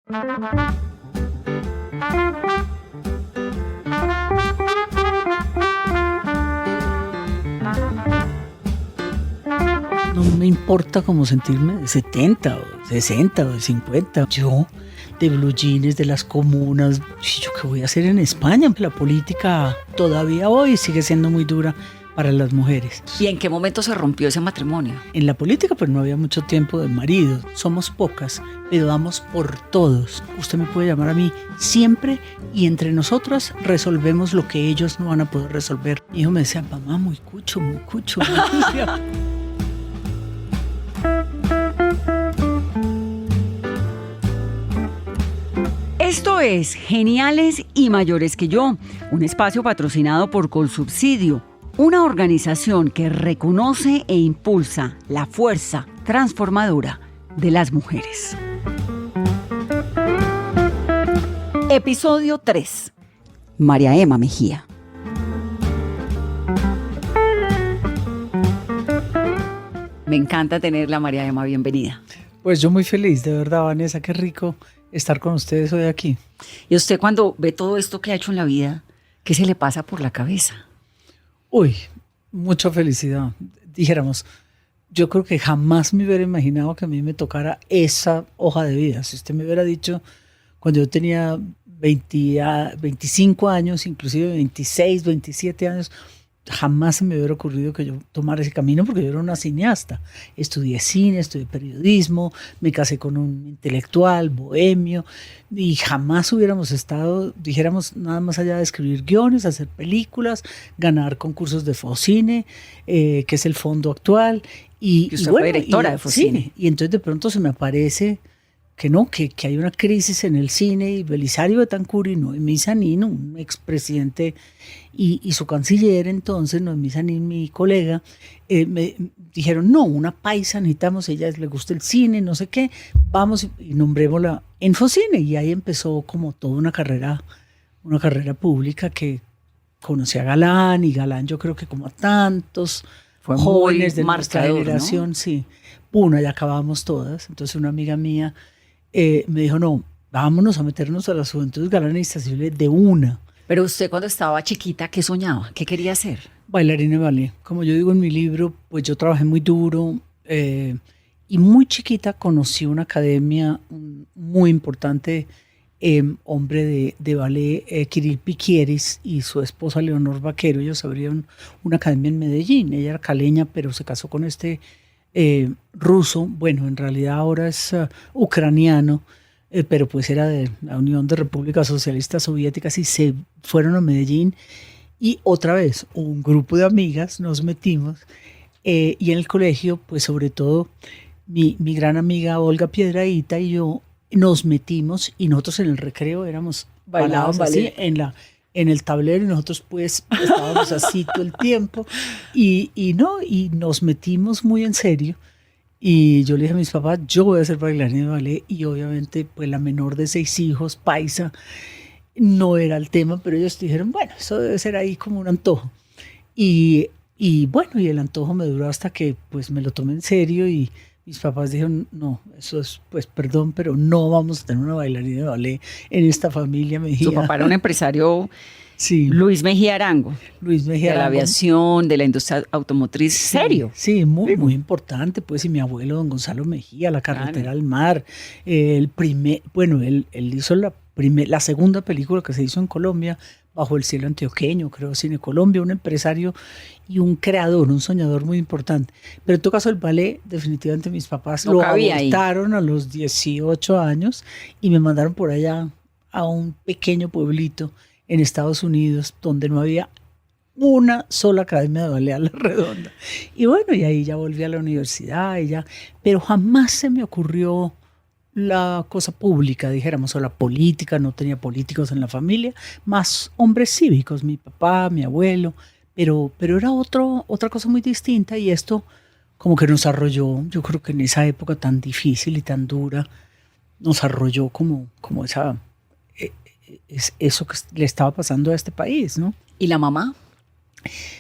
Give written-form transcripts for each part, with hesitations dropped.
No me importa cómo sentirme de 70 o 60 o de 50. Yo, de blue jeans, de las comunas, ¿yo qué voy a hacer en España? La política todavía hoy sigue siendo muy dura para las mujeres. ¿Y en qué momento se rompió ese matrimonio? En la política pues no había mucho tiempo de marido. Somos pocas, pero damos por todos. Usted me puede llamar a mí siempre y entre nosotras resolvemos lo que ellos no van a poder resolver. Mi hijo me decía, mamá, muy cucho, muy cucho. Esto es Geniales y Mayores que Yo, un espacio patrocinado por Colsubsidio, una organización que reconoce e impulsa la fuerza transformadora de las mujeres. Episodio 3. María Emma Mejía. Me encanta tenerla, María Emma, bienvenida. Pues yo muy feliz, de verdad, Vanessa, qué rico estar con ustedes hoy aquí. Y usted cuando ve todo esto que ha hecho en la vida, ¿qué se le pasa por la cabeza? Uy, mucha felicidad. Dijéramos, yo creo que jamás me hubiera imaginado que a mí me tocara esa hoja de vida. Si usted me hubiera dicho cuando yo tenía 25 años, inclusive 26, 27 años, jamás se me hubiera ocurrido que yo tomara ese camino porque yo era una cineasta. Estudié cine, estudié periodismo, me casé con un intelectual, bohemio, y jamás hubiéramos estado, dijéramos, nada más allá de escribir guiones, hacer películas, ganar concursos de Focine, que es el fondo actual. Y usted fue directora de Focine. Sí, y entonces de pronto se me aparece que no, que hay una crisis en el cine y Belisario Betancur y Noemí Sanín, un expresidente y su canciller entonces, Noemí Sanín, mi colega, me dijeron, no, una paisa, necesitamos, ella le gusta el cine, no sé qué, vamos y nombrémosla en Focine. Y ahí empezó como toda una carrera pública que conocí a Galán, y Galán yo creo que como a tantos fue jóvenes de nuestra generación, ¿no? Sí, una, ya acabamos todas. Entonces una amiga mía me dijo, no, vámonos a meternos a las juventudes galanistas de una. Pero usted cuando estaba chiquita, ¿qué soñaba? ¿Qué quería hacer? Bailarina de ballet. Como yo digo en mi libro, pues yo trabajé muy duro y muy chiquita conocí una academia muy importante, hombre de ballet, Kirill Piquieres, y su esposa Leonor Vaquero. Ellos abrieron una academia en Medellín. Ella era caleña, pero se casó con este ruso, bueno, en realidad ahora es ucraniano, pero pues era de la Unión de Repúblicas Socialistas Soviéticas, y se fueron a Medellín y otra vez un grupo de amigas nos metimos y en el colegio, pues sobre todo mi gran amiga Olga Piedrahíta y yo nos metimos, y nosotros en el recreo bailábamos así en el tablero, y nosotros pues estábamos así todo el tiempo y nos metimos muy en serio. Y yo le dije a mis papás, yo voy a ser bailarina de ballet, y obviamente pues la menor de 6 hijos, paisa, no era el tema, pero ellos dijeron, bueno, eso debe ser ahí como un antojo. Y bueno, y el antojo me duró hasta que pues me lo tomé en serio, y mis papás dijeron, no, eso es, pues perdón, pero no vamos a tener una bailarina de ballet en esta familia Mejía. Su papá era un empresario, sí. Luis Mejía Arango. Luis Mejía de la Arango. Aviación, de la industria automotriz, Sí, serio. Sí, muy importante, pues, y mi abuelo, don Gonzalo Mejía, La carretera al mar, él hizo la segunda película que se hizo en Colombia, Bajo el cielo antioqueño, creo, Cine Colombia, un empresario y un creador, un soñador muy importante. Pero en todo caso el ballet, definitivamente mis papás lo abortaron a los 18 años y me mandaron por allá a un pequeño pueblito en Estados Unidos donde no había una sola academia de ballet a la redonda. Y bueno, y ahí ya volví a la universidad, pero jamás se me ocurrió la cosa pública, dijéramos, o la política. No tenía políticos en la familia, más hombres cívicos, mi papá, mi abuelo, pero era otra cosa muy distinta, y esto como que nos arrolló, yo creo que en esa época tan difícil y tan dura, nos arrolló como eso que le estaba pasando a este país, ¿no? ¿Y la mamá?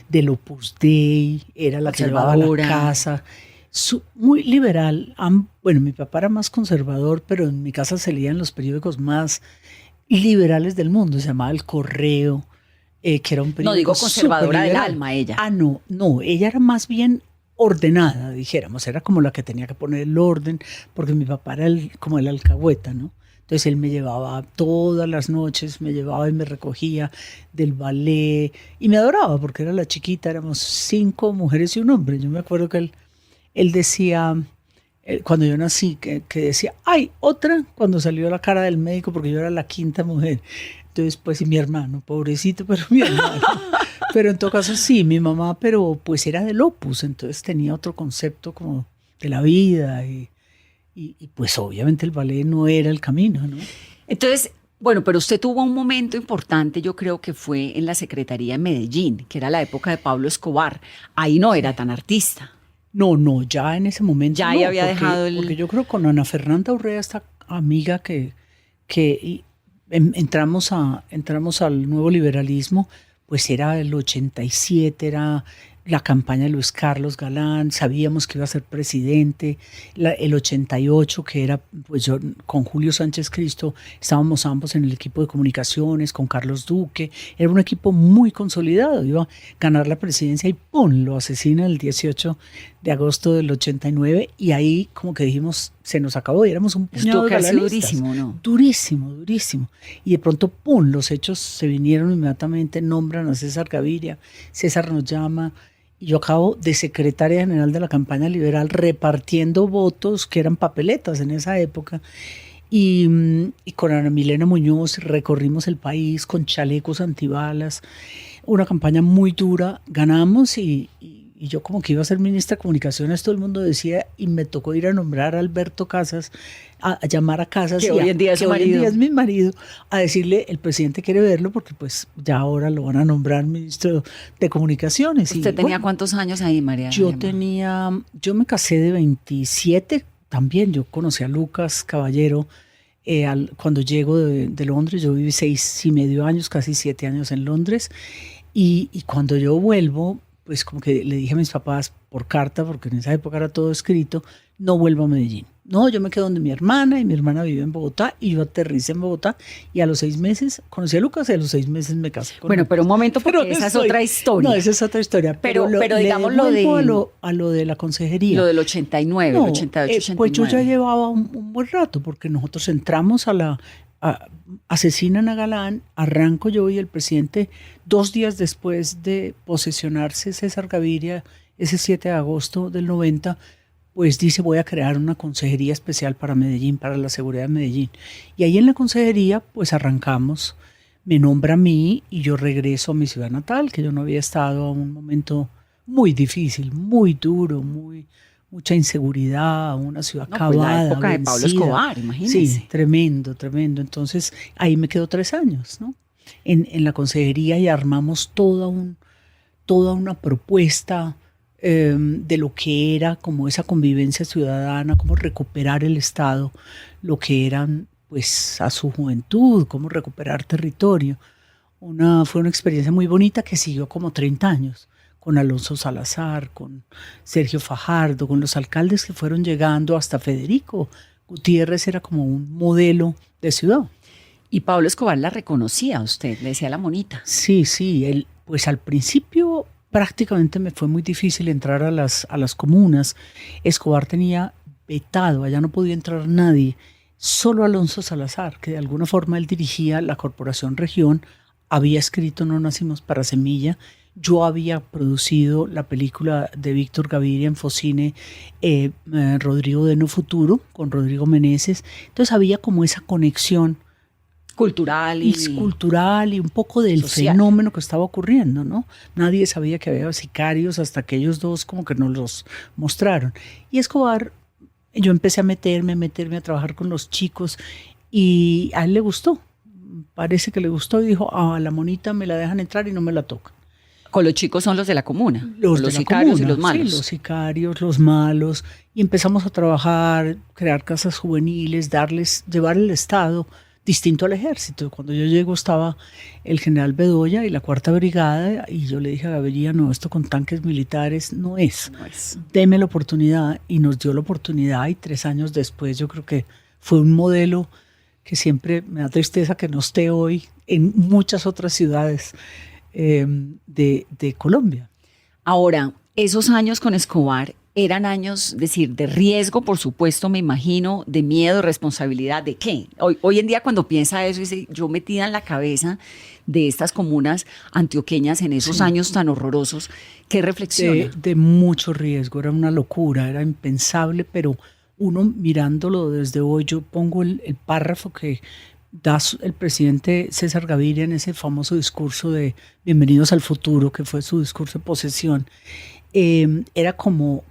Del Opus Dei, era la que llevaba a la casa. Muy liberal. Bueno, mi papá era más conservador, pero en mi casa se leían los periódicos más liberales del mundo. Se llamaba El Correo, que era un periódico. No digo conservadora del superliberal. alma, ella. No, ella era más bien ordenada, dijéramos. Era como la que tenía que poner el orden, porque mi papá era como el alcahueta, ¿no? Entonces él me llevaba todas las noches, me llevaba y me recogía del ballet y me adoraba porque era la chiquita, éramos 5 mujeres y un hombre. Yo me acuerdo que él decía, cuando yo nací, que decía, ¡ay, otra! Cuando salió la cara del médico porque yo era la 5ª mujer. Entonces, pues, y mi hermano, pobrecito, pero mi hermano. Pero en todo caso sí, mi mamá, pero pues era del Opus, entonces tenía otro concepto como de la vida y pues obviamente el ballet no era el camino, ¿no? Entonces, bueno, pero usted tuvo un momento importante, yo creo que fue en la Secretaría de Medellín, que era la época de Pablo Escobar. Ahí no era tan artista. No, ya en ese momento ya no, había dejado porque yo creo que con Ana Fernanda Urrea, esta amiga que entramos al nuevo liberalismo, pues era el 87, era la campaña de Luis Carlos Galán, sabíamos que iba a ser presidente, el 88, que era, pues yo con Julio Sánchez Cristo, estábamos ambos en el equipo de comunicaciones, con Carlos Duque, era un equipo muy consolidado, iba a ganar la presidencia y ¡pum!, lo asesina el 18 de agosto del 89 y ahí como que dijimos, se nos acabó y éramos un puñado de galanistas. Durísimo, ¿no? Durísimo. Y de pronto, ¡pum!, los hechos se vinieron inmediatamente, nombran a César Gaviria, César nos llama, y yo acabo de secretaria general de la campaña liberal repartiendo votos que eran papeletas en esa época. Y con Ana Milena Muñoz recorrimos el país con chalecos antibalas, una campaña muy dura, ganamos y yo como que iba a ser ministra de Comunicaciones, todo el mundo decía, y me tocó ir a nombrar a Alberto Casas, a llamar a Casas, que hoy en día es mi marido, a decirle, el presidente quiere verlo porque pues ya ahora lo van a nombrar ministro de Comunicaciones. ¿Usted tenía cuántos años ahí, María? Yo me casé de 27, también yo conocí a Lucas Caballero, cuando llego de Londres, yo viví 6 y medio años, casi 7 años en Londres, y cuando yo vuelvo, pues como que le dije a mis papás por carta, porque en esa época era todo escrito, no vuelvo a Medellín. No, yo me quedo donde mi hermana, y mi hermana vive en Bogotá, y yo aterricé en Bogotá, y a los 6 meses conocí a Lucas, y a los 6 meses me casé con él. Pero un momento, porque esa es otra historia. No, esa es otra historia. Pero digamos a lo de la consejería. Lo del 89, el 88, 89. Pues yo ya llevaba un buen rato, porque nosotros entramos asesinan a Galán, arranco yo y el presidente 2 días después de posesionarse César Gaviria, ese 7 de agosto del 90, pues dice voy a crear una consejería especial para Medellín, para la seguridad de Medellín. Y ahí en la consejería pues arrancamos, me nombra a mí y yo regreso a mi ciudad natal, que yo no había estado, a un momento muy difícil, muy duro, mucha inseguridad, una ciudad acabada, pues la época vencida. de Pablo Escobar, imagínese. Sí, tremendo. Entonces ahí me quedo 3 años, ¿no? En la consejería y armamos toda una propuesta de lo que era como esa convivencia ciudadana, cómo recuperar el Estado, lo que eran pues a su juventud, cómo recuperar territorio. Fue una experiencia muy bonita que siguió como 30 años. Con Alonso Salazar, con Sergio Fajardo, con los alcaldes que fueron llegando hasta Federico Gutiérrez, era como un modelo de ciudad. Y Pablo Escobar la reconocía a usted, le decía la monita. Sí, él, pues al principio prácticamente me fue muy difícil entrar a las comunas. Escobar tenía vetado, allá no podía entrar nadie, solo Alonso Salazar, que de alguna forma él dirigía la Corporación Región, había escrito No nacimos para Semilla. Yo había producido la película de Víctor Gaviria en Focine, Rodrigo de No Futuro, con Rodrigo Meneses. Entonces había como esa conexión cultural y un poco del social fenómeno que estaba ocurriendo, ¿no? Nadie sabía que había sicarios hasta que ellos dos como que nos los mostraron. Y Escobar, yo empecé a meterme a trabajar con los chicos y a él le gustó. Parece que le gustó y dijo, la monita me la dejan entrar y no me la tocan. Con los chicos son los de la comuna, los sicarios comuna, y los malos. Sí, los sicarios, los malos. Y empezamos a trabajar, crear casas juveniles, llevar el Estado distinto al ejército. Cuando yo llego estaba el general Bedoya y la Cuarta Brigada, y yo le dije a Gaviria, no, esto con tanques militares no es. Deme la oportunidad, y nos dio la oportunidad, y 3 años después yo creo que fue un modelo que siempre me da tristeza que no esté hoy en muchas otras ciudades de Colombia. Ahora, esos años con Escobar eran años, es decir, de riesgo, por supuesto, me imagino, de miedo, responsabilidad, ¿de qué? Hoy en día cuando piensa eso, dice, yo metida en la cabeza de estas comunas antioqueñas en esos años tan horrorosos, ¿qué reflexiona? De mucho riesgo, era una locura, era impensable, pero uno mirándolo desde hoy, yo pongo el párrafo que da el presidente César Gaviria en ese famoso discurso de Bienvenidos al Futuro, que fue su discurso de posesión. Era como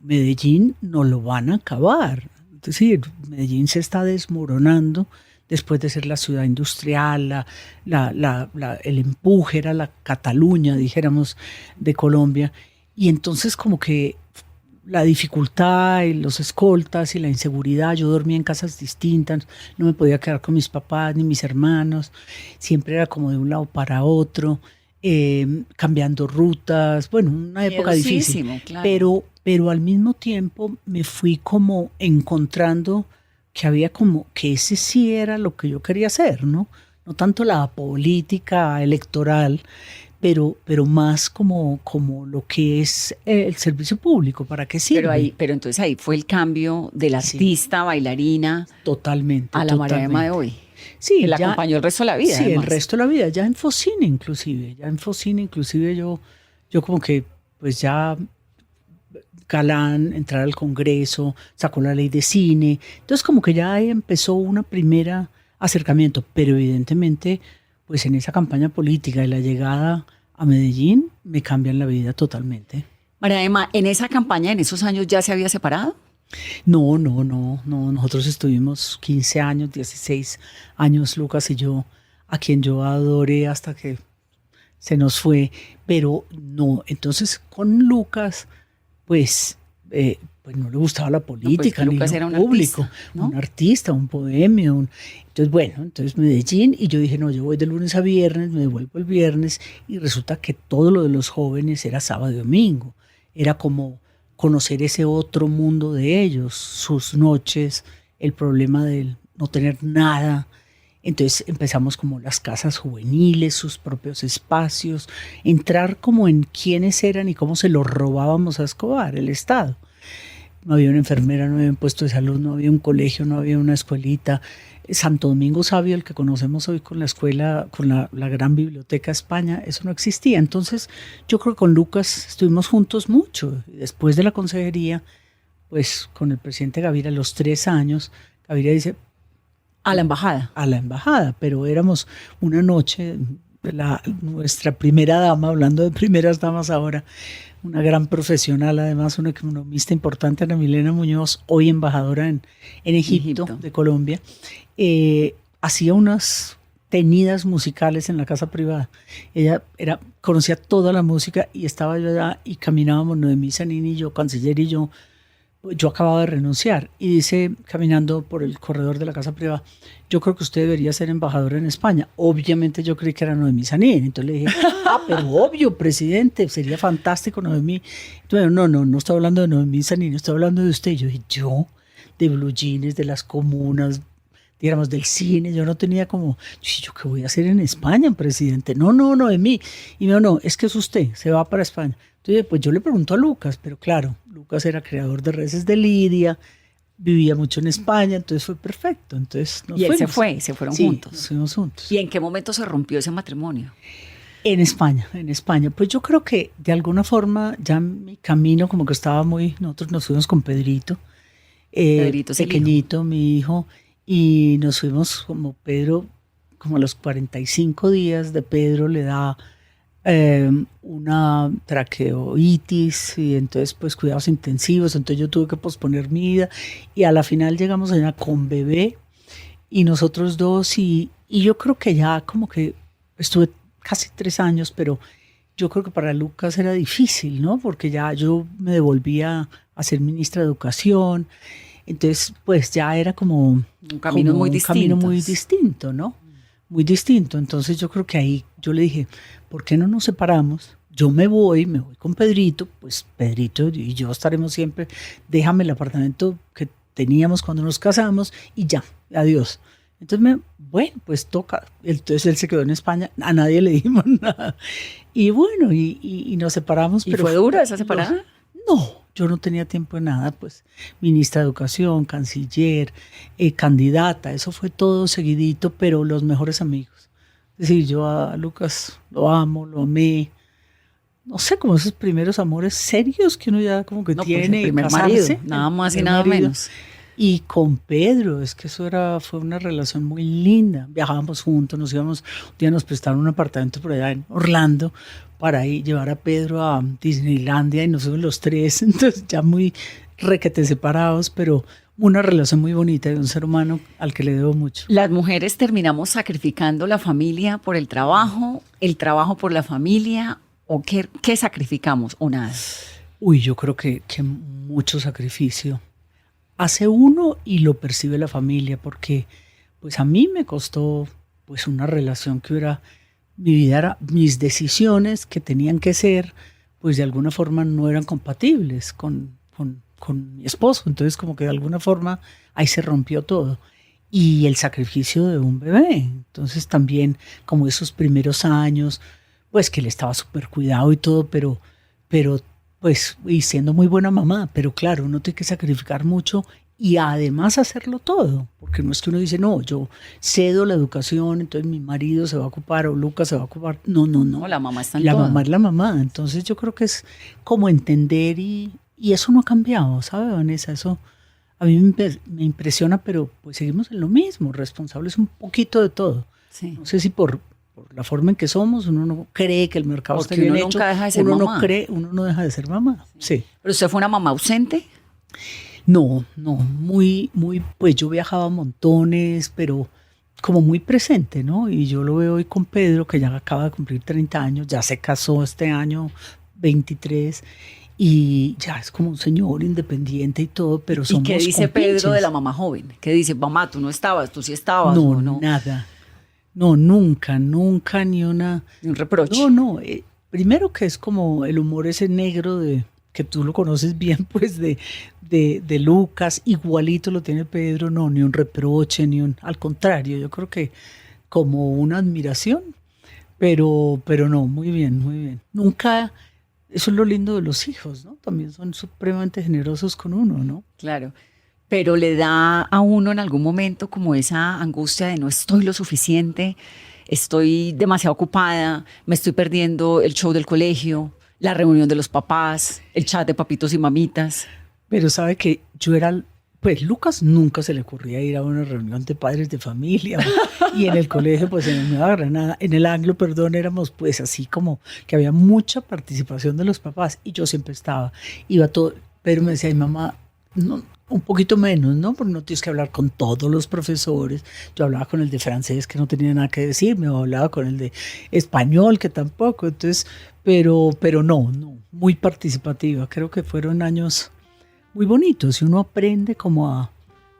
Medellín no lo van a acabar. Es decir, Medellín se está desmoronando después de ser la ciudad industrial, el empuje era la Cataluña, dijéramos, de Colombia. Y entonces como que la dificultad y los escoltas y la inseguridad, yo dormía en casas distintas, no me podía quedar con mis papás ni mis hermanos, siempre era como de un lado para otro. Cambiando rutas, bueno, una época difícil, claro. pero al mismo tiempo me fui como encontrando que había como que ese sí era lo que yo quería hacer, ¿no? No tanto la política electoral, pero más como lo que es el servicio público, ¿para qué sirve? Pero entonces ahí fue el cambio del artista, bailarina, totalmente, a la Marema de hoy. Sí, que la acompañó el resto de la vida. Sí, además. El resto de la vida, ya en Focine inclusive yo como que pues ya galán, entrar al Congreso, sacó la ley de cine, entonces como que ya ahí empezó una primera acercamiento, pero evidentemente pues en esa campaña política y la llegada a Medellín me cambian la vida totalmente. María Emma, ¿en esa campaña, en esos años ya se había separado? No, nosotros estuvimos 15 años, 16 años, Lucas y yo, a quien yo adoré hasta que se nos fue, pero no, entonces con Lucas, pues no le gustaba la política, no, pues, ni Lucas lo era un público, artista, ¿no? Un artista, un bohemio, entonces Medellín, y yo dije, no, yo voy de lunes a viernes, me devuelvo el viernes, y resulta que todo lo de los jóvenes era sábado y domingo, era como conocer ese otro mundo de ellos, sus noches, el problema de no tener nada. Entonces empezamos como las casas juveniles, sus propios espacios, entrar como en quiénes eran y cómo se los robábamos a Escobar, el Estado. No había una enfermera, no había un puesto de salud, no había un colegio, no había una escuelita. Santo Domingo Sabio, el que conocemos hoy con la escuela, con la gran biblioteca España, eso no existía. Entonces yo creo que con Lucas estuvimos juntos mucho. Y después de la consejería, pues con el presidente Gaviria, a los 3 años, Gaviria dice... A la embajada. A la embajada, pero éramos una noche, nuestra primera dama, hablando de primeras damas ahora, una gran profesional, además una economista importante, Ana Milena Muñoz, hoy embajadora en Egipto, de Colombia, hacía unas tenidas musicales en la casa privada. Ella conocía toda la música y estaba yo allá y caminábamos Noemí Zanini y yo, canciller y yo acababa de renunciar, y dice, caminando por el corredor de la casa privada, yo creo que usted debería ser embajadora en España. Obviamente yo creí que era Noemí Zanini, entonces le dije, pero obvio, presidente, sería fantástico Noemí. Entonces, no estoy hablando de Noemí Zanini, estoy hablando de usted. Y yo dije, yo, de blue jeans, de las comunas, digamos, del cine, yo no tenía como, ¿yo qué voy a hacer en España, presidente? No, Noemí. Y no, es que es usted, se va para España. Entonces, pues yo le pregunto a Lucas, pero claro, Lucas era creador de Reces de Lidia, vivía mucho en España, entonces fue perfecto. Entonces nos fuimos. Se fueron juntos. Nos fuimos juntos. ¿Y en qué momento se rompió ese matrimonio? En España. Pues yo creo que de alguna forma ya mi camino como que estaba nosotros nos fuimos con Pedrito, pequeñito, mi hijo, y nos fuimos como Pedro, como a los 45 días de Pedro le da una traqueoitis, y entonces pues cuidados intensivos, entonces yo tuve que posponer mi vida, y a la final llegamos allá con bebé y nosotros dos, y yo creo que ya como que estuve casi 3 años, pero yo creo que para Lucas era difícil, ¿no? Porque ya yo me devolvía a ser ministra de Educación, Entonces, pues ya era como un camino muy un camino muy distintos. distinto, ¿no? Muy distinto. Entonces yo creo que ahí yo le dije, ¿por qué no nos separamos? Yo me voy con Pedrito, pues Pedrito y yo estaremos siempre, déjame el apartamento que teníamos cuando nos casamos y ya, adiós. Entonces, bueno, pues toca. Entonces él se quedó en España, a nadie le dijimos nada. Y bueno, y nos separamos. ¿Y pero fue dura esa separada? No, yo no tenía tiempo de nada, pues ministra de Educación, canciller, candidata, eso fue todo seguidito, pero los mejores amigos. Es decir, yo a Lucas lo amo, lo amé. No sé, como esos primeros amores serios que uno ya como que No, pues tiene, el primer casarse, marido, nada más y primer nada marido. menos. Y con Pedro, es que fue una relación muy linda. Viajábamos juntos, un día nos prestaron un apartamento por allá en Orlando para llevar a Pedro a Disneylandia y nos fuimos los tres, entonces ya muy requete separados, pero una relación muy bonita de un ser humano al que le debo mucho. Las mujeres terminamos sacrificando la familia por el trabajo por la familia, ¿o qué sacrificamos o nada? Uy, yo creo que mucho sacrificio hace uno y lo percibe la familia, porque pues a mí me costó pues una relación que era, mi vida era, mis decisiones que tenían que ser, pues de alguna forma no eran compatibles con mi esposo, entonces como que de alguna forma ahí se rompió todo. Y el sacrificio de un bebé, entonces también como esos primeros años, pues que él estaba súper cuidado y todo, pero pues, y siendo muy buena mamá, pero claro, uno tiene que sacrificar mucho y además hacerlo todo, porque no es que uno dice, no, yo cedo la educación, entonces mi marido se va a ocupar o Lucas se va a ocupar. No, no, no. No, la mamá está en La todo. mamá es la mamá, entonces yo creo que es como entender y eso no ha cambiado, ¿sabe, Vanessa? Eso a mí me impresiona, pero pues seguimos en lo mismo, responsables un poquito de todo. Sí. No sé si por la forma en que somos, uno no cree que el mercado Porque esté bien uno hecho. nunca deja de ser uno mamá. no cree, uno no deja de ser mamá. Sí. ¿Pero usted fue una mamá ausente? No, muy, pues yo viajaba montones, pero como muy presente, ¿no? Y yo lo veo hoy con Pedro, que ya acaba de cumplir 30 años, ya se casó este año 23 y ya es como un señor independiente y todo, pero ¿Y somos qué dice compinches. Pedro de la mamá joven? ¿Qué dice? Mamá, tú no estabas, tú sí estabas. No, ¿O no? nada. No, nunca, ni una... Ni un reproche. No. Primero que es como el humor ese negro que tú lo conoces bien, pues de Lucas, igualito lo tiene Pedro, no, ni un reproche, al contrario, yo creo que como una admiración, pero no, muy bien, muy bien. Nunca, eso es lo lindo de los hijos, ¿no? También son supremamente generosos con uno, ¿no? Claro. Pero le da a uno en algún momento como esa angustia de no estoy lo suficiente, estoy demasiado ocupada, me estoy perdiendo el show del colegio, la reunión de los papás, el chat de papitos y mamitas. Pero sabe que yo era, pues Lucas nunca se le ocurría ir a una reunión de padres de familia y en el colegio, pues en el Nueva Granada, en el Anglo, perdón, éramos pues así como que había mucha participación de los papás y yo siempre estaba, iba todo, pero me decía, ay mamá, no, un poquito menos, ¿no? Porque no tienes que hablar con todos los profesores. Yo hablaba con el de francés que no tenía nada que decirme, o hablaba con el de español que tampoco. Entonces, pero no, muy participativa. Creo que fueron años muy bonitos y uno aprende como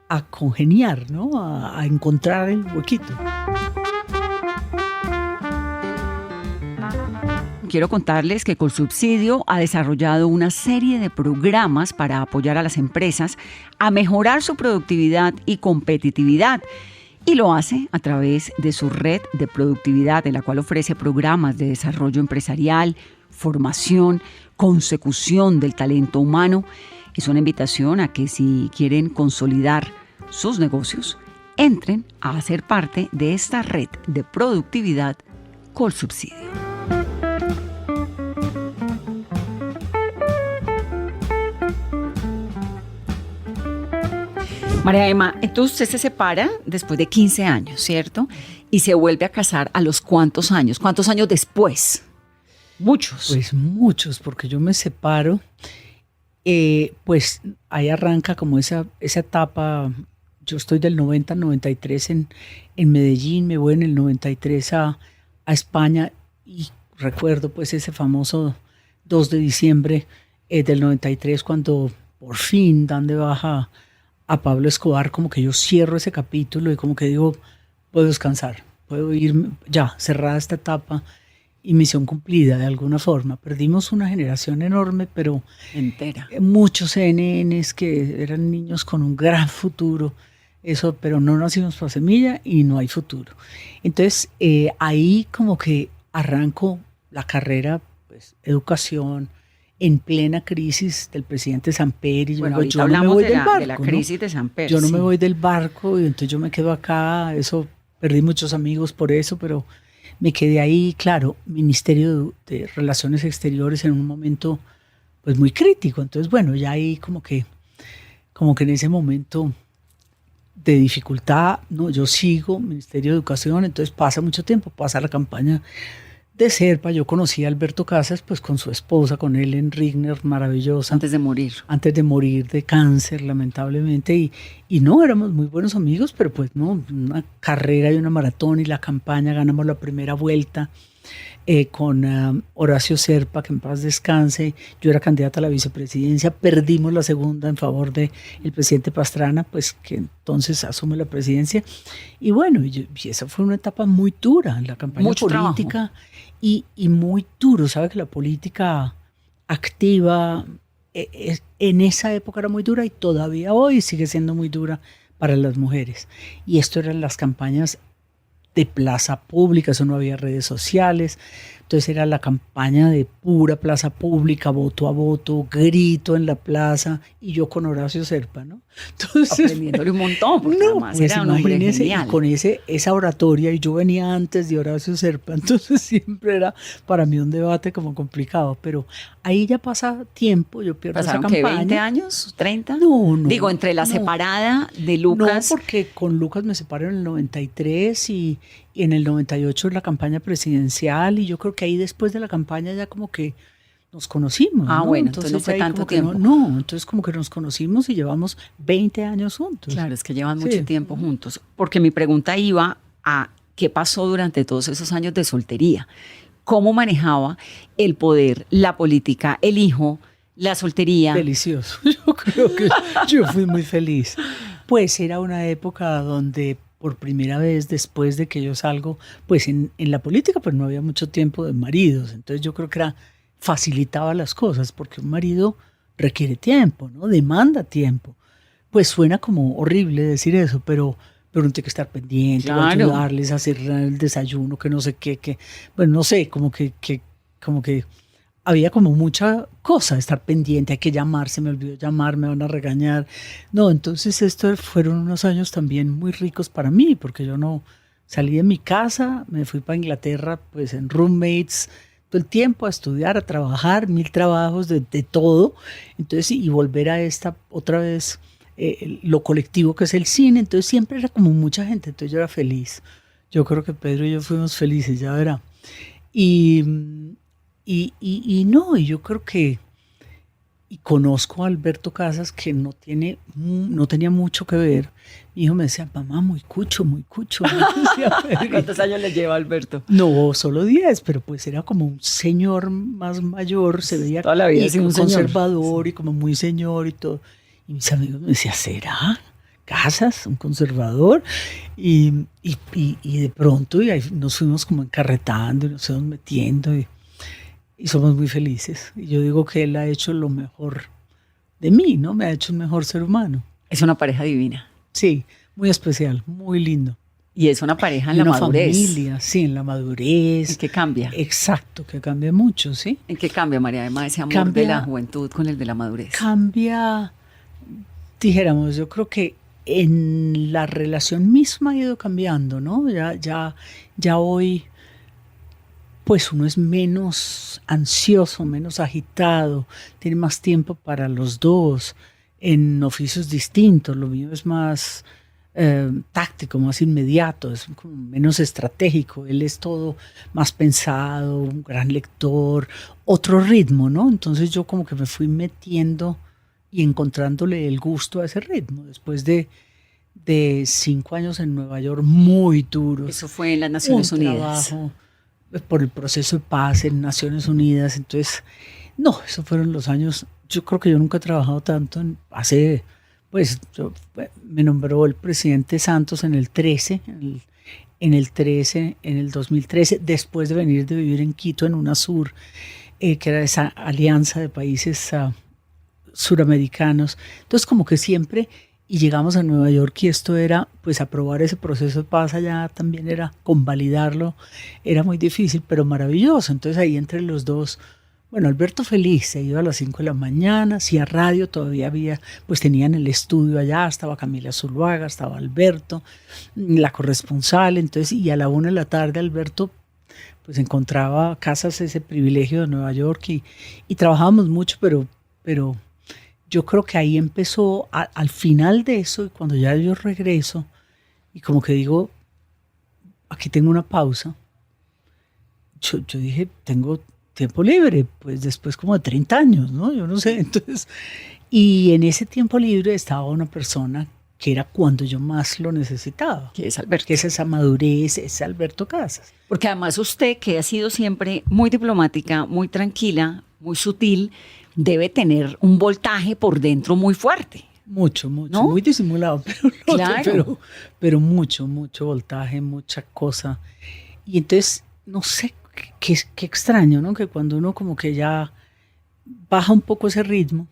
a congeniar, ¿no? A encontrar el huequito. Quiero contarles que Colsubsidio ha desarrollado una serie de programas para apoyar a las empresas a mejorar su productividad y competitividad. Y lo hace a través de su red de productividad, en la cual ofrece programas de desarrollo empresarial, formación, consecución del talento humano. Es una invitación a que si quieren consolidar sus negocios, entren a hacer parte de esta red de productividad Colsubsidio. María Emma, entonces usted se separa después de 15 años, ¿cierto? Y se vuelve a casar a los ¿cuántos años? ¿Cuántos años después? Muchos. Pues muchos, porque yo me separo, pues ahí arranca como esa etapa. Yo estoy del 90 al 93 en Medellín, me voy en el 93 a España y recuerdo pues ese famoso 2 de diciembre del 93 cuando por fin dan de baja a Pablo Escobar, como que yo cierro ese capítulo y como que digo, puedo descansar, puedo irme, ya, cerrada esta etapa y misión cumplida de alguna forma. Perdimos una generación enorme, pero entera. Muchos CNNs que eran niños con un gran futuro, eso, pero no nacimos para semilla y no hay futuro. Entonces, ahí como que arranco la carrera, pues, educación, en plena crisis del presidente Samper, y yo Bueno, digo, ahorita yo no me hablamos voy de del barco, de la ¿no? crisis de Samper. Yo no me Sí. voy del barco y entonces yo me quedo acá, eso, perdí muchos amigos por eso, pero me quedé ahí, claro, Ministerio de Relaciones Exteriores en un momento pues muy crítico. Entonces, bueno, ya ahí como que en ese momento de dificultad, no, yo sigo Ministerio de Educación, entonces pasa mucho tiempo, pasa la campaña de Serpa. Yo conocí a Alberto Casas, pues con su esposa, con Ellen Rigner, maravillosa, Antes de morir. antes de morir de cáncer, lamentablemente, y no, éramos muy buenos amigos, pero pues no, una carrera y una maratón y la campaña, ganamos la primera vuelta con Horacio Serpa, que en paz descanse. Yo era candidata a la vicepresidencia, perdimos la segunda en favor del presidente Pastrana, pues que entonces asume la presidencia. Y bueno, y esa fue una etapa muy dura en la campaña Mucho política y muy duro. Sabe que la política activa en esa época era muy dura y todavía hoy sigue siendo muy dura para las mujeres. Y esto eran las campañas de plaza pública, eso no había redes sociales, entonces era la campaña de pura plaza pública, voto a voto, grito en la plaza, y yo con Horacio Serpa, ¿no? Entonces, aprendiéndole un montón, porque no, además pues era un hombre imagínese, y genial. con esa oratoria, y yo venía antes de Horacio Serpa, entonces siempre era para mí un debate como complicado, pero ahí ya pasa tiempo, yo pierdo esa ¿Pasaron qué, campaña. 20 años? ¿30? No, no. Digo, entre la no. separada de Lucas. No, porque con Lucas me separo en el 93 y en el 98 la campaña presidencial, y yo creo que ahí después de la campaña ya como que nos conocimos. Ah, ¿no? bueno, entonces no fue ahí tanto como que tiempo. no, entonces como que nos conocimos y llevamos 20 años juntos. Claro, es que llevan Sí. mucho tiempo juntos. Porque mi pregunta iba a qué pasó durante todos esos años de soltería. ¿Cómo manejaba el poder, la política, el hijo, la soltería? Delicioso. Yo creo que yo fui muy feliz. Pues era una época donde por primera vez después de que yo salgo, pues en la política pues no había mucho tiempo de maridos, entonces yo creo que facilitaba las cosas, porque un marido requiere tiempo, ¿no? Demanda tiempo. Pues suena como horrible decir eso, pero uno tiene que estar pendiente, Claro. ayudarles a hacer el desayuno, que no sé qué, bueno, no sé, como que había como mucha cosa, estar pendiente, hay que llamar, se me olvidó llamar, me van a regañar. No, entonces estos fueron unos años también muy ricos para mí, porque yo no salí de mi casa, me fui para Inglaterra, pues en roommates, todo el tiempo a estudiar, a trabajar, 1000 trabajos de todo. Entonces, y volver a esta otra vez, lo colectivo que es el cine, entonces siempre era como mucha gente, entonces yo era feliz. Yo creo que Pedro y yo fuimos felices, ya verá. Y no, y yo creo que, y conozco a Alberto Casas, que no tenía mucho que ver. Mi hijo me decía, mamá, muy cucho, muy cucho. ¿Cuántos años le lleva Alberto? No, solo 10, pero pues era como un señor más mayor, se veía toda la vida y ha sido un conservador, señor. Y como muy señor y todo. Y mis amigos me decían, ¿será Casas, un conservador? Y de pronto y ahí nos fuimos como encarretando y nos fuimos metiendo y somos muy felices. Y yo digo que él ha hecho lo mejor de mí, ¿no? Me ha hecho un mejor ser humano. Es una pareja divina. Sí, muy especial, muy lindo. Y es una pareja en Y la una madurez. familia, sí, en la madurez. ¿En qué cambia? Exacto, que cambia mucho, ¿sí? ¿En qué cambia, María Emma, ese amor Cambia- de la juventud con el de la madurez? Cambia, dijéramos, yo creo que en la relación misma ha ido cambiando, ¿no? Ya hoy, pues uno es menos ansioso, menos agitado, tiene más tiempo para los dos, en oficios distintos. Lo mío es más táctico, más inmediato, es como menos estratégico. Él es todo más pensado, un gran lector, otro ritmo, ¿no? Entonces yo como que me fui metiendo y encontrándole el gusto a ese ritmo, después de 5 años en Nueva York muy duros. Eso fue en las Naciones un Unidas. trabajo por el proceso de paz en Naciones Unidas. Entonces, no, esos fueron los años. Yo creo que yo nunca he trabajado tanto pues me nombró el presidente Santos en el 13, en el 2013, después de venir de vivir en Quito, en UNASUR, que era esa alianza de países suramericanos. Entonces como que siempre, y llegamos a Nueva York y esto era, pues aprobar ese proceso de paz allá también era, convalidarlo, era muy difícil, pero maravilloso. Entonces ahí entre los dos, bueno, Alberto feliz, se iba a las 5 de la mañana, hacía radio, todavía había, pues tenían el estudio allá, estaba Camila Zuluaga, estaba Alberto, la corresponsal, entonces, y a la 1 de la tarde Alberto pues encontraba casas, ese privilegio de Nueva York, y trabajábamos mucho, pero yo creo que ahí empezó, al final de eso, y cuando ya yo regreso, y como que digo, aquí tengo una pausa, yo dije, tengo tiempo libre, pues después como de 30 años, ¿no? Yo no sé, entonces, y en ese tiempo libre estaba una persona que era cuando yo más lo necesitaba. Que es Alberto. Que es esa madurez, es Alberto Casas. Porque además usted, que ha sido siempre muy diplomática, muy tranquila, muy sutil, debe tener un voltaje por dentro muy fuerte. Mucho, ¿no? muy disimulado, Claro. pero mucho voltaje, mucha cosa. Y entonces, no sé, qué extraño, ¿no? Que cuando uno como que ya baja un poco ese ritmo,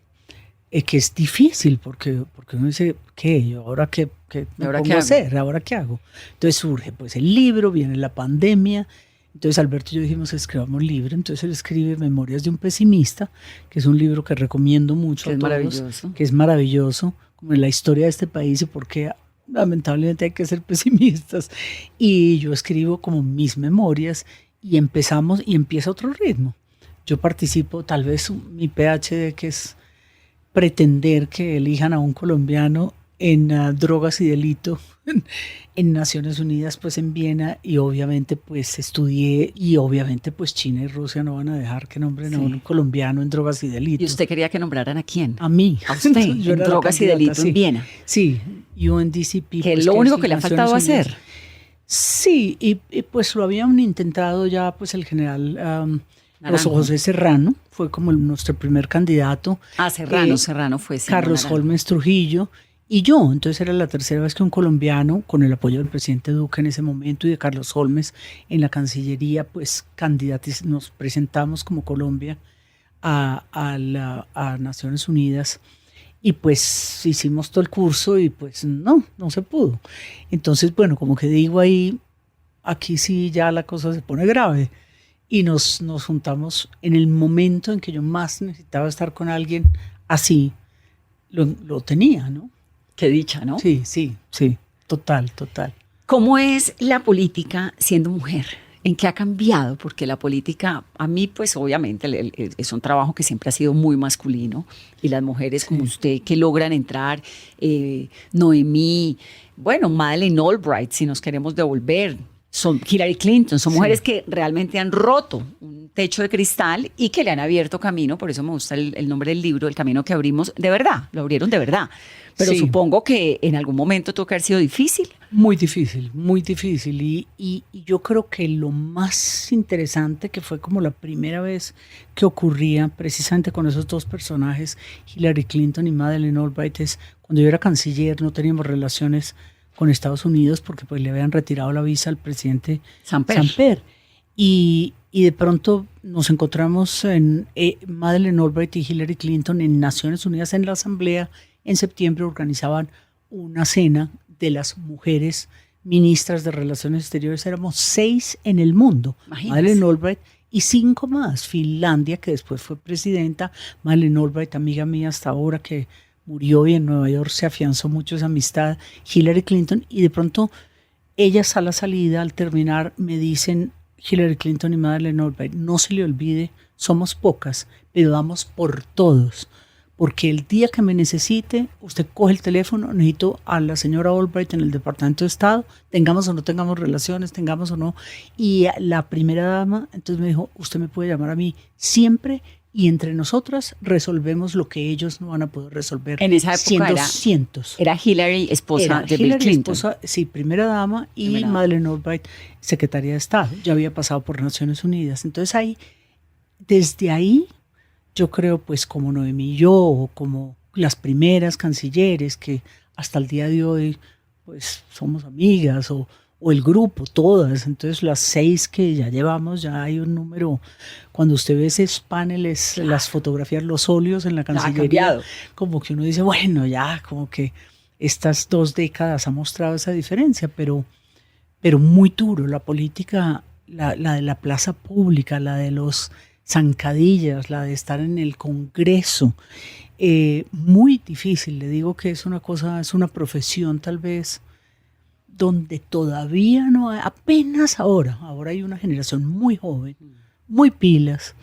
que es difícil, porque uno dice, ¿qué? ¿Ahora qué me ¿Ahora pongo qué a hago? hacer? ¿Ahora qué hago? Entonces surge pues el libro, viene la pandemia. Entonces Alberto y yo dijimos, escribamos libro. Entonces él escribe Memorias de un pesimista, que es un libro que recomiendo mucho Que a es todos, maravilloso. que es maravilloso, como en la historia de este país y por qué lamentablemente hay que ser pesimistas. Y yo escribo como mis memorias y empezamos, y empieza otro ritmo. Yo participo, tal vez mi PhD, que es pretender que elijan a un colombiano en drogas y delito en Naciones Unidas, pues en Viena, y obviamente pues estudié, y obviamente pues China y Rusia no van a dejar que nombren a un colombiano en drogas y delito. ¿Y usted quería que nombraran a quién? A mí. A usted, Entonces, yo en era la drogas y candidata, delito sí. en Viena. Sí, UNDCP. Que pues, es lo que único es que le ha Naciones faltado Unidas. hacer. Sí, y pues lo habían intentado ya, pues el general Naranjo. José Serrano, fue como nuestro primer candidato. Ah, Serrano fue. sí, Carlos Naranjo. Holmes Trujillo y yo. Entonces era la tercera vez que un colombiano, con el apoyo del presidente Duque en ese momento y de Carlos Holmes en la Cancillería, pues nos presentamos como Colombia a Naciones Unidas. Y pues hicimos todo el curso y pues no se pudo. Entonces, bueno, como que digo ahí, aquí sí ya la cosa se pone grave. Y nos juntamos en el momento en que yo más necesitaba estar con alguien así, lo tenía, ¿no? Qué dicha, ¿no? Sí, total. ¿Cómo es la política siendo mujer? ¿En qué ha cambiado? Porque la política, a mí pues obviamente es un trabajo que siempre ha sido muy masculino y las mujeres como usted que logran entrar, Noemí, bueno, Madeleine Albright, si nos queremos devolver, son Hillary Clinton, son mujeres que realmente han roto un techo de cristal y que le han abierto camino, por eso me gusta el nombre del libro, El camino que abrimos, de verdad, lo abrieron de verdad. Pero Sí. supongo que en algún momento tuvo que haber sido difícil. Muy difícil. Y yo creo que lo más interesante, que fue como la primera vez que ocurría precisamente con esos dos personajes, Hillary Clinton y Madeleine Albright, es cuando yo era canciller, no teníamos relaciones con Estados Unidos porque pues le habían retirado la visa al presidente Samper. Y de pronto nos encontramos en Madeleine Albright y Hillary Clinton en Naciones Unidas en la Asamblea. En septiembre organizaban una cena de las mujeres ministras de Relaciones Exteriores. Éramos 6 en el mundo. Imagínese. Madeleine Albright y 5 más. Finlandia, que después fue presidenta. Madeleine Albright, amiga mía hasta ahora, que murió y en Nueva York se afianzó mucho esa amistad. Hillary Clinton. Y de pronto ellas a la salida, al terminar, me dicen, Hillary Clinton y Madeleine Albright, no se le olvide, somos pocas, pero damos por todos. Porque el día que me necesite, usted coge el teléfono, necesito a la señora Albright en el Departamento de Estado, tengamos o no tengamos relaciones, tengamos o no. Y la primera dama, entonces me dijo, usted me puede llamar a mí siempre y entre nosotras resolvemos lo que ellos no van a poder resolver. En esa época siendo cientos. Era Hillary, esposa de Bill Hillary, Clinton. esposa, sí, primera dama, y Primera dama. Madeleine Albright, secretaria de Estado. Ya había pasado por Naciones Unidas. Entonces ahí, desde ahí, yo creo, pues como Noemí y yo, o como las primeras cancilleres que hasta el día de hoy pues somos amigas, o el grupo, todas. Entonces las 6 que ya llevamos, ya hay un número. Cuando usted ve esos paneles, las fotografías, los óleos en la Cancillería, como que uno dice, bueno, ya, como que estas 2 décadas ha mostrado esa diferencia, pero muy duro. La política, la de la plaza pública, la de los zancadillas, la de estar en el Congreso, muy difícil. Le digo que es una cosa, es una profesión tal vez donde todavía no hay, apenas ahora hay una generación muy joven, muy pilas,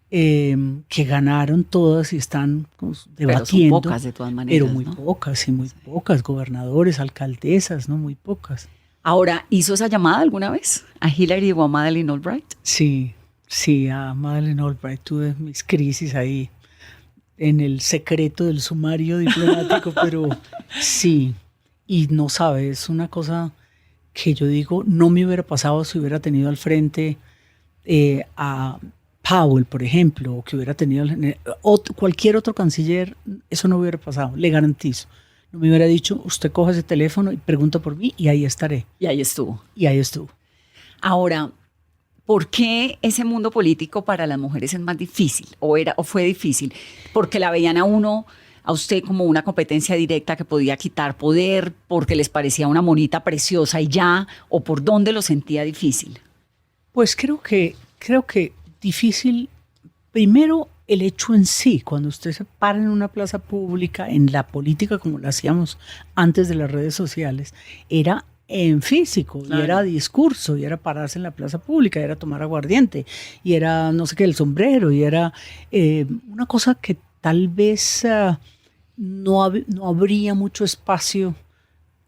que ganaron todas y están debatiendo. Pero son pocas de todas maneras, pero muy pocas, y muy pocas, gobernadores, alcaldesas, ¿no? Muy pocas. Ahora, ¿hizo esa llamada alguna vez a Hillary o a Madeleine Albright? Sí, a Madeleine Albright tuve mis crisis ahí en el secreto del sumario diplomático, pero sí. Y no sabe, es una cosa que yo digo, no me hubiera pasado si hubiera tenido al frente a Powell, por ejemplo, o que hubiera tenido cualquier otro canciller, eso no hubiera pasado, le garantizo. No me hubiera dicho, usted coja ese teléfono y pregunta por mí y ahí estaré. Y ahí estuvo. Ahora, ¿por qué ese mundo político para las mujeres es más difícil? ¿O fue difícil? Porque la veían a usted como una competencia directa que podía quitar poder, porque les parecía una monita preciosa y ya, o por dónde lo sentía difícil. Pues creo que difícil, primero el hecho en sí, cuando usted se para en una plaza pública, en la política como la hacíamos antes de las redes sociales, era en físico, claro. Y era discurso, y era pararse en la plaza pública, y era tomar aguardiente, y era no sé qué, el sombrero, y era una cosa que tal vez no habría mucho espacio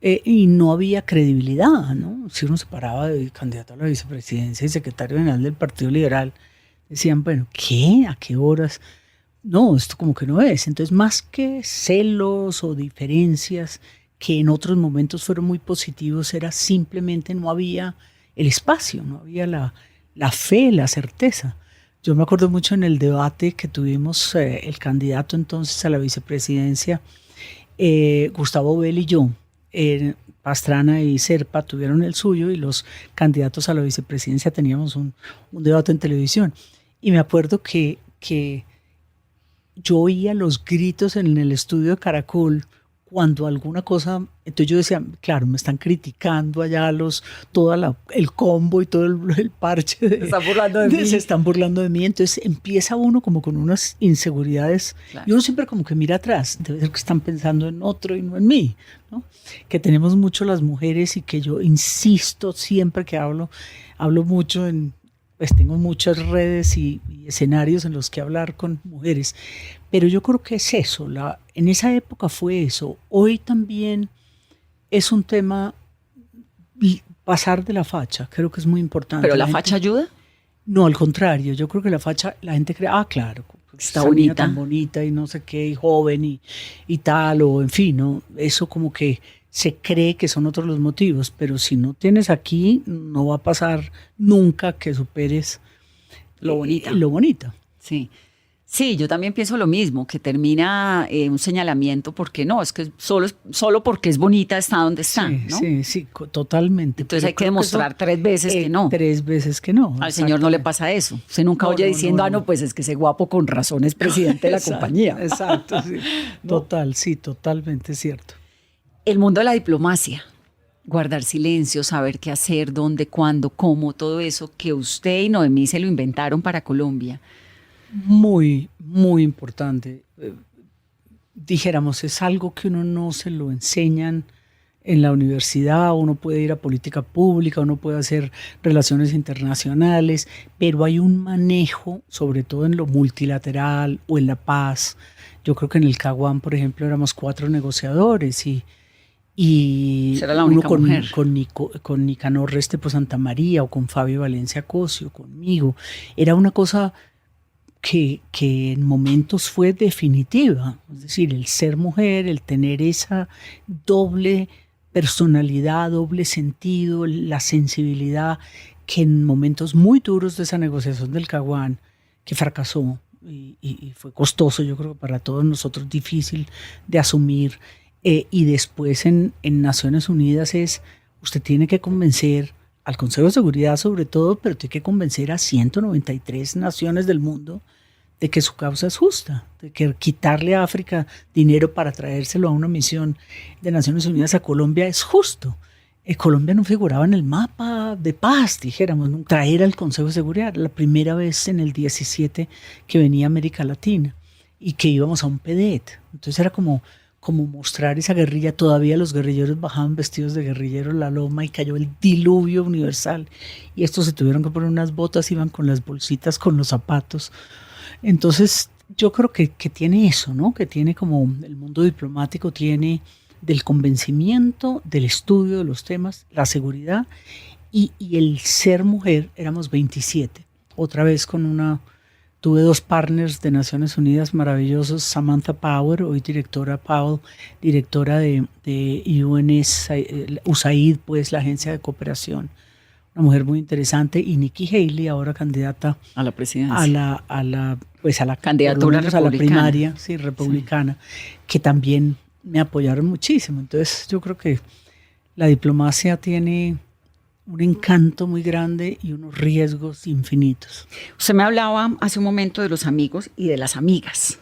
y no había credibilidad, ¿no? Si uno se paraba de candidato a la vicepresidencia y secretario general del Partido Liberal, decían, bueno, ¿qué? ¿A qué horas? No, esto como que no es. Entonces, más que celos o diferencias que en otros momentos fueron muy positivos, era simplemente no había el espacio, no había la fe, la certeza. Yo me acuerdo mucho en el debate que tuvimos el candidato entonces a la vicepresidencia, Gustavo Bell y yo, Pastrana y Serpa tuvieron el suyo y los candidatos a la vicepresidencia teníamos un debate en televisión. Y me acuerdo que yo oía los gritos en el estudio de Caracol cuando alguna cosa, entonces yo decía, claro, me están criticando allá todo el combo y todo el parche. Se están burlando de mí. Entonces empieza uno como con unas inseguridades, claro. Y uno siempre como que mira atrás, debe ser que están pensando en otro y no en mí, ¿no? Que tenemos mucho las mujeres y que yo insisto siempre que hablo mucho pues tengo muchas redes y escenarios en los que hablar con mujeres, pero yo creo que es eso, en esa época fue eso. Hoy también es un tema pasar de la facha, creo que es muy importante. ¿Pero la facha ayuda? No, al contrario, yo creo que la facha, la gente cree, claro, está bonita, tan bonita y no sé qué, y joven y tal, o en fin, ¿no? Eso como que se cree que son otros los motivos, pero si no tienes aquí, no va a pasar nunca que superes lo bonita. Sí, yo también pienso lo mismo, que termina un señalamiento porque no, es que solo porque es bonita está donde está, ¿no? Sí, totalmente. Entonces hay que demostrar 3 veces que no. 3 veces que no. Al señor no le pasa eso. Usted nunca oye diciendo, no, pues es que ese guapo con razón es presidente de la compañía. Exacto, sí. Total, sí, totalmente cierto. El mundo de la diplomacia, guardar silencio, saber qué hacer, dónde, cuándo, cómo, todo eso que usted y Noemí se lo inventaron para Colombia. Muy, muy importante. Dijéramos, es algo que uno no se lo enseñan en la universidad, uno puede ir a política pública, uno puede hacer relaciones internacionales, pero hay un manejo, sobre todo en lo multilateral o en la paz. Yo creo que en el Caguán, por ejemplo, éramos 4 negociadores y era la única mujer. Con Nicanor Restrepo Santa María o con Fabio Valencia Cosio, conmigo. Era una cosa que en momentos fue definitiva. Es decir, el ser mujer, el tener esa doble personalidad, doble sentido, la sensibilidad que en momentos muy duros de esa negociación del Caguán, que fracasó, y fue costoso, yo creo que para todos nosotros difícil de asumir. Y después en Naciones Unidas usted tiene que convencer al Consejo de Seguridad sobre todo, pero tiene que convencer a 193 naciones del mundo de que su causa es justa, de que quitarle a África dinero para traérselo a una misión de Naciones Unidas a Colombia es justo. Colombia no figuraba en el mapa de paz, dijéramos, ¿no? Traer al Consejo de Seguridad, la primera vez en el 17 que venía a América Latina y que íbamos a un PEDET. Entonces era como mostrar esa guerrilla. Todavía los guerrilleros bajaban vestidos de guerrilleros la loma y cayó el diluvio universal. Y estos se tuvieron que poner unas botas, iban con las bolsitas, con los zapatos. Entonces yo creo que tiene eso, ¿no? Que tiene como el mundo diplomático tiene del convencimiento, del estudio de los temas, la seguridad y el ser mujer. Éramos 27. Otra vez tuve 2 partners de Naciones Unidas maravillosos, Samantha Power, hoy directora Powell, directora de USAID, pues la agencia de cooperación, una mujer muy interesante, y Nikki Haley, ahora candidata a la presidencia, a la candidatura a la primaria, sí, republicana, sí, que también me apoyaron muchísimo. Entonces yo creo que la diplomacia tiene un encanto muy grande y unos riesgos infinitos. Usted me hablaba hace un momento de los amigos y de las amigas,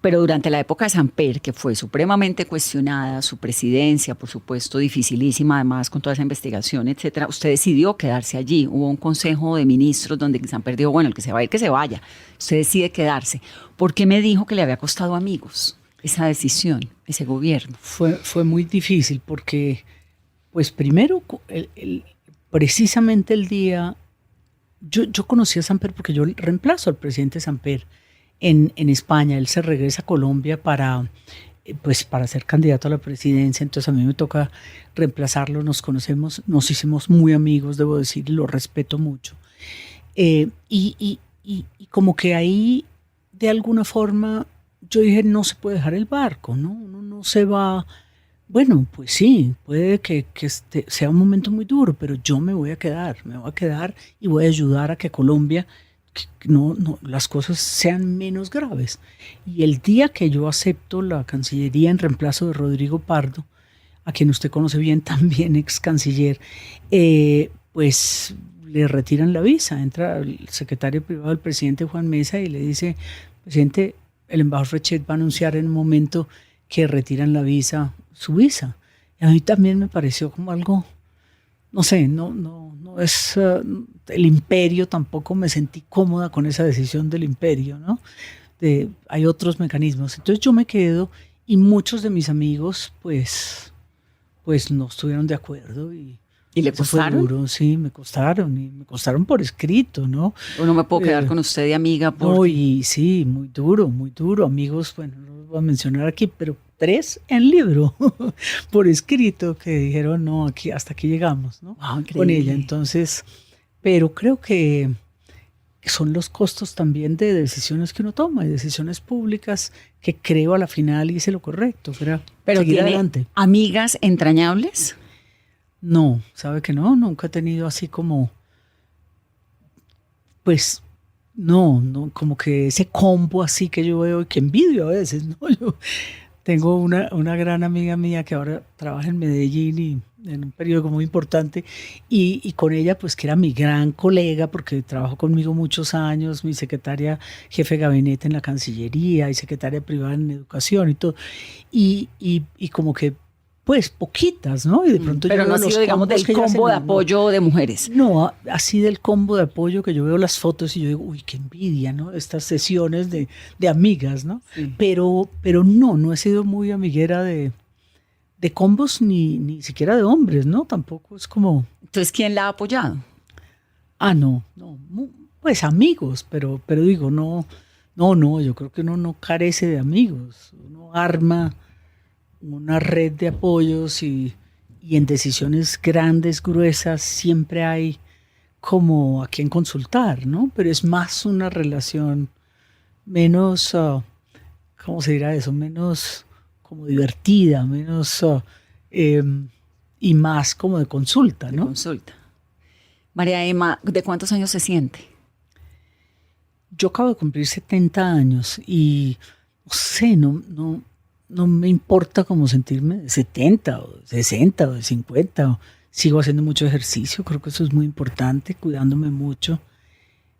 pero durante la época de Samper, que fue supremamente cuestionada, su presidencia, por supuesto, dificilísima, además con toda esa investigación, etcétera, usted decidió quedarse allí. Hubo un consejo de ministros donde Samper dijo, bueno, el que se va a ir, que se vaya. Usted decide quedarse. ¿Por qué me dijo que le había costado amigos esa decisión, ese gobierno? Fue muy difícil porque, pues primero, precisamente el día, yo conocí a Samper porque yo reemplazo al presidente Samper en España. Él se regresa a Colombia para ser candidato a la presidencia, entonces a mí me toca reemplazarlo. Nos conocemos, nos hicimos muy amigos, debo decir, lo respeto mucho. Y como que ahí, de alguna forma, yo dije, no se puede dejar el barco, ¿no? Uno no se va. Bueno, pues sí, puede que sea un momento muy duro, pero yo me voy a quedar y voy a ayudar a que Colombia, las cosas sean menos graves. Y el día que yo acepto la Cancillería en reemplazo de Rodrigo Pardo, a quien usted conoce bien, también ex canciller, pues le retiran la visa. Entra el secretario privado del presidente Juan Mesa y le dice, presidente, el embajador Rechet va a anunciar en un momento que retiran la visa, su visa. Y a mí también me pareció como algo, no sé, no es el imperio, tampoco me sentí cómoda con esa decisión del imperio, ¿no? Hay otros mecanismos. Entonces yo me quedo y muchos de mis amigos pues no estuvieron de acuerdo y le costaron. Fue duro, sí, me costaron por escrito, ¿no? O no me puedo quedar con usted de amiga. No, y sí, muy duro, amigos, bueno, no los voy a mencionar aquí, pero 3 en libro, por escrito, que dijeron, no, hasta aquí llegamos, ¿no? Wow, con ella. Entonces, pero creo que son los costos también de decisiones que uno toma, y decisiones públicas, que creo a la final hice lo correcto, pero seguir adelante. ¿Amigas entrañables? No, sabe que no, nunca he tenido así como, pues, no, como que ese combo así que yo veo y que envidio a veces, ¿no? Yo tengo una gran amiga mía que ahora trabaja en Medellín y en un periódico muy importante, y con ella, pues, que era mi gran colega porque trabajó conmigo muchos años, mi secretaria jefe de gabinete en la Cancillería y secretaria privada en educación y todo, y como que, pues, poquitas, ¿no? Y de pronto pero yo no ha sido, digamos, del combo de apoyo de mujeres. No, así del combo de apoyo, que yo veo las fotos y yo digo, uy, qué envidia, ¿no? Estas sesiones de amigas, ¿no? Sí. Pero no he sido muy amiguera de combos ni siquiera de hombres, ¿no? Tampoco es como... Entonces, ¿quién la ha apoyado? No, pues amigos, pero digo, no, yo creo que uno no carece de amigos, uno arma una red de apoyos y en decisiones grandes, gruesas, siempre hay como a quien consultar, ¿no? Pero es más una relación menos, ¿cómo se dirá eso? Menos como divertida, menos y más como de consulta, ¿no? De consulta. María Emma, ¿de cuántos años se siente? yo acabo de cumplir 70 años y no sé, no me importa como sentirme de 70 o de 60 o de 50. Sigo haciendo mucho ejercicio, creo que eso es muy importante, cuidándome mucho.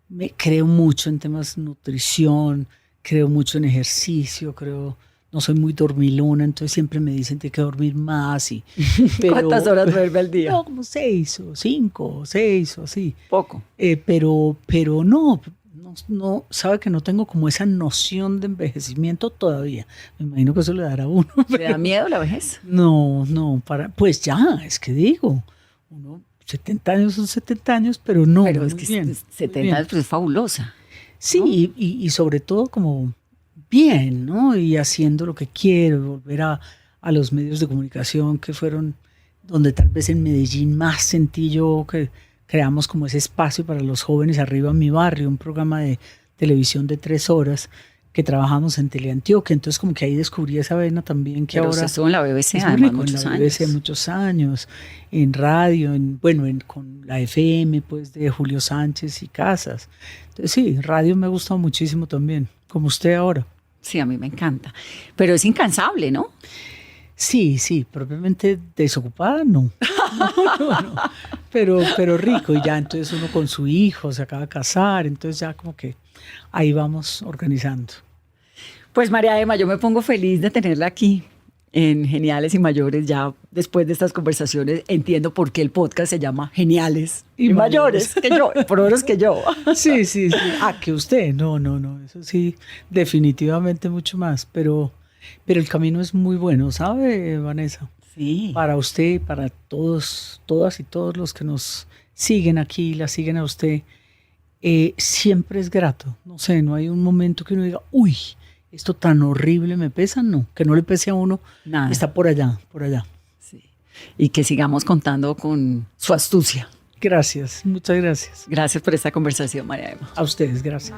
Me creo mucho en temas de nutrición, creo mucho en ejercicio, no soy muy dormilona, entonces siempre me dicen que hay que dormir más. ¿Cuántas horas duerme al día? No, como 6 o 5 o 6 o así. Poco. Pero no, sabe que no tengo como esa noción de envejecimiento todavía. Me imagino que eso le dará a uno. ¿Le da miedo la vejez? No, pues ya, es que digo, 70 años son 70 años, pero no. Pero es que bien, 70 años pues, es fabulosa. Sí, ¿no? y sobre todo como bien, ¿no? Y haciendo lo que quiero, volver a los medios de comunicación que fueron donde tal vez en Medellín más sentí yo que creamos como ese espacio para los jóvenes arriba en mi barrio, un programa de televisión de 3 horas que trabajamos en Teleantioquia, entonces como que ahí descubrí esa vena también que pero ahora estuvo en la BBC además muchos en la BBC años. muchos años, en radio, con la FM pues de Julio Sánchez y Casas. Entonces sí, radio me ha gustado muchísimo también, como usted ahora. Sí, a mí me encanta, pero es incansable, ¿no? Sí, propiamente desocupada, no. No. Pero rico, y ya entonces uno con su hijo se acaba de casar, entonces ya como que ahí vamos organizando. Pues María Emma, yo me pongo feliz de tenerla aquí en Geniales y Mayores. Ya después de estas conversaciones entiendo por qué el podcast se llama Geniales y Mayores, que yo, por menos que yo. Sí. Que usted, no, eso sí, definitivamente mucho más, pero el camino es muy bueno, ¿sabe, Vanessa? Sí. Para usted, para todos, todas y todos los que nos siguen aquí, la siguen a usted, siempre es grato. No sé, no hay un momento que uno diga, uy, esto tan horrible me pesa, no, que no le pese a uno, nada. Está por allá. Sí. Y que sigamos contando con su astucia. Gracias, muchas gracias. Gracias por esta conversación, María Emma. A ustedes, gracias.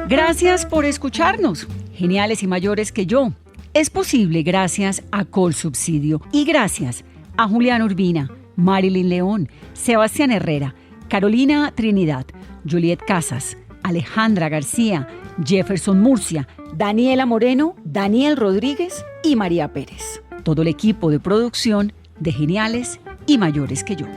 Gracias por escucharnos. Geniales y Mayores que yo. Es posible gracias a Colsubsidio y gracias a Julián Urbina, Marilyn León, Sebastián Herrera, Carolina Trinidad, Juliet Casas, Alejandra García, Jefferson Murcia, Daniela Moreno, Daniel Rodríguez y María Pérez. Todo el equipo de producción de Geniales y Mayores que yo.